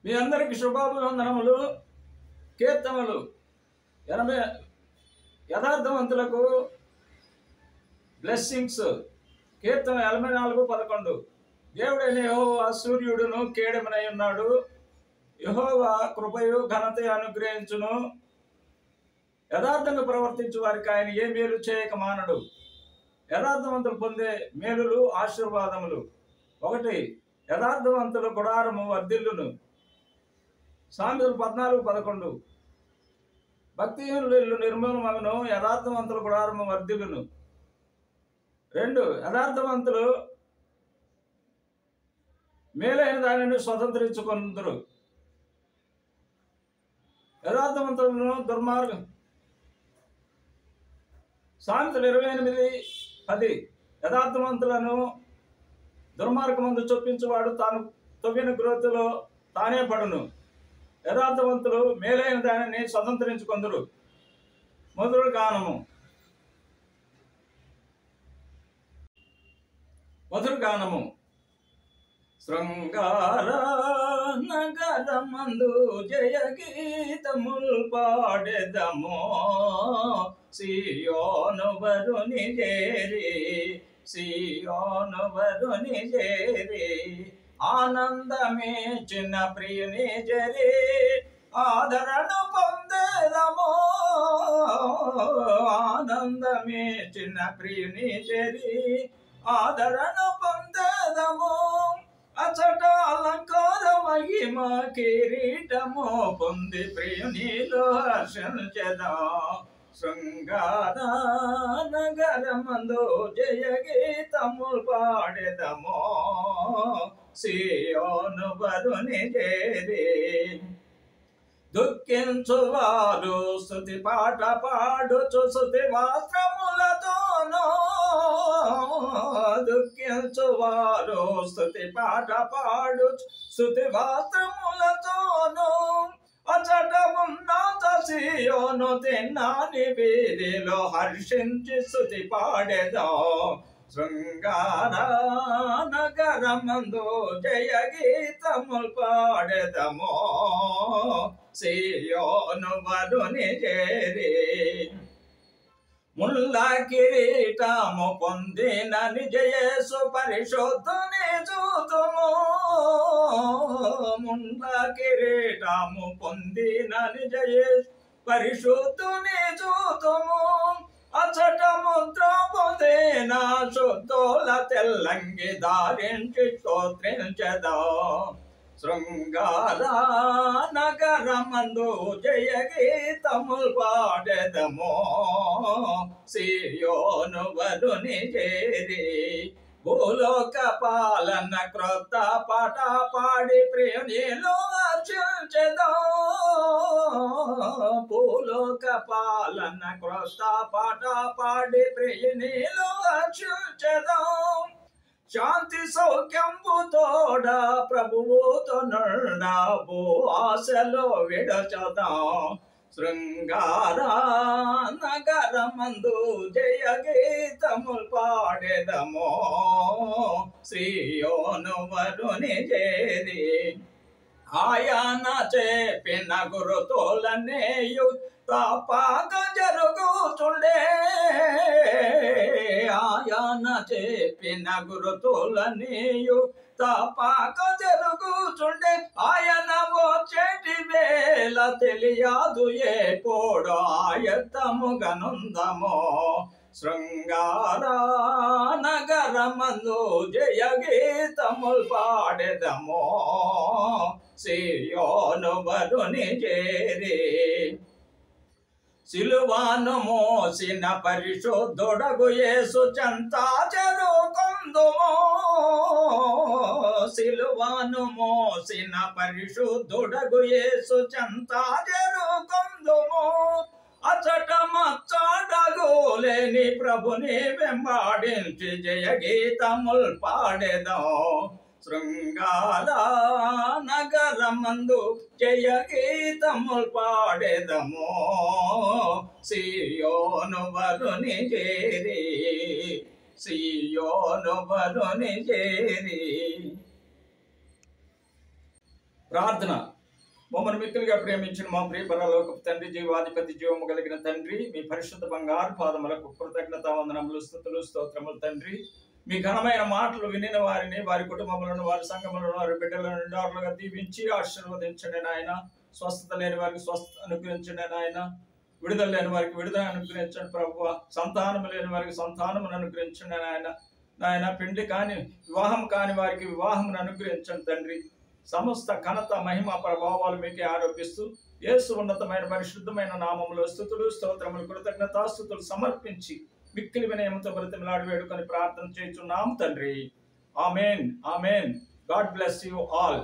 మీ అందరికి శుభాభివందనములు. కీర్తనలు 80 యథార్థవంతులకు బ్లెస్సింగ్స్. కీర్తన 84:11. దేవుడైన యెహోవా సూర్యుడును కేడెమునై ఉన్నాడు. యెహోవా కృపయు ఘనత అనుగ్రహించును. యథార్థంగా ప్రవర్తించు వారికి ఆయన ఏ మేలు చేయక మానడు. యథార్థవంతులు పొందే మేలులు ఆశీర్వాదములు. 1. యథార్థవంతుల గుడారము వర్ధిల్లును. సామెతలు 14:11. భక్తిహీనులు ఇల్లు నిర్మూలమగును, యథార్థవంతుల గుడారము వర్ధిల్లును. 2. యథార్థవంతులు మేలైన దానిని స్వతంత్రించుకొందురు. యథార్థవంతులను దుర్మార్గం. సామెతలు 28:10. యథార్థవంతులను దుర్మార్గమందు చొప్పించువాడు తాను తవ్విన గ్రోతులో తానే పడును. యథార్థవంతులు మేలైన దానిని స్వతంత్రించుకొందురు. మధుర గానము. శృంగార నగరమందు జయ గీతముల్ పాడెదమో, సియోను వరుని చేరి ఆనందమే చిన్న ప్రియుని జరి ఆదరణ పొందేదమో. ఆనందమే చిన్న ప్రియుని జరి ఆదరణ పొందేదమో. అచట అలంకార మహిమ కిరీటము పొంది ప్రియునిలో హర్షించెదం. శృంగార నగరమందు జయ గీతములు పాడెదమో, సియోను వరుని చేరి దుఃఖించువారు స్తుతి పాట పాడుచు స్తుతి వస్త్రములతోనో. దుఃఖించువారు స్తుతి పాట పాడుచు స్తుతి వస్త్రములతోనో. అచట ఉన్నత సియోను తిన్నాని వీధిలో హర్షించి స్తుతి పాడెదో. శృంగార నగరమందు జయ గీతములు పాడెదమో, సియోను వరుని చేరి ముల్ల కిరీటము పొందిన నిజయేసు పరిశుద్ధుని చూతుము. ముల్ల కిరీటము పొందిన నిజయేసు పరిశుద్ధుని చూతుము. అచట ముద్ర పొందిన శుద్ధుల తెల్లంగి ధారించి స్తోత్రించెదా. శృంగార నగరమందు జయ గీతములు పాడెదమో, సియోను వరుని చేరి భూలోక పాలన క్రొత్త పాట పాడి ప్రియునిలో హర్షించెదం. భూలోక పాలన క్రొత్త పాట పాడి ప్రియునిలో హర్షించెదం. శాంతి సౌఖ్యంబు తోడ ప్రభువుతో నుండా భూ ఆశలో విడచదాం. శృంగార నగరమందు జయ గీతములు పాడెదమో, సియోను వరుని చేరి ఆయన చెప్పిన గురుతులనేయు తప్పక జరుగుతుండే. ఆయన చెప్పిన గురుతులనేయు తప్పక జరుగుతుండే. ఆయన వచ్చేటి వేళ తెలియదు ఎప్పుడు ఆయత్తముగనుందమో. శృంగార నగరమందు జయ గీతములు పాడెదమో, సియోను వరుని చేరి సిలువను మోసిన పరిశుద్ధుడగు యేసు చెంత చేరుకొందుమో. సిలువను మోసిన పరిశుద్ధుడగు యేసు చెంత చేరుకొందుమో. అచట మచ్చడగులేని ప్రభుని వెంబాడించి జయ గీతములు పాడెదం. శృంగార నగరమందు జయ గీతములు పాడెదమో, సియోను వరుని చేరి సియోను వరుని చేరి. ప్రార్థన. మమ్మల్ని మిక్కులుగా ప్రేమించిన మా ప్రియ పరలోకపు తండ్రి, జీవాధిపతి, జీవము కలిగిన తండ్రి, మీ పరిశుద్ధ బంగారు పాదములకు కృతజ్ఞత వందనములు, స్తుతులు, స్తోత్రములు తండ్రి. మీ ఘనమైన మాటలు వినిన వారిని, వారి కుటుంబములను, వారి సంఘములను, వారి బిడ్డలను నిండారులుగా దీవించి ఆశీర్వదించండి నాయన. స్వస్థత లేని వారికి స్వస్థత అనుగ్రహించండి నాయన. విడుదల లేని వారికి విడుదల అనుగ్రహించండి ప్రభువా. సంతానము లేని వారికి సంతానమును అనుగ్రహించండి నాయన. నాయన పెండ్లి కాని, వివాహం కాని వారికి వివాహమును అనుగ్రహించండి తండ్రి. సమస్త ఘనత, మహిమ, ప్రభావాలు మీకే ఆరోపిస్తూ యేసు ఉన్నతమైన పరిశుద్ధమైన నామములో స్తుతులు, స్తోత్రములు, కృతజ్ఞతాస్తుతులు సమర్పించి మిక్కిలి వినయముతో బ్రతిమలాడి వేడుకొని ప్రార్థన చేయుచున్నాం తండ్రి. ఆమేన్, ఆమేన్. God bless you all.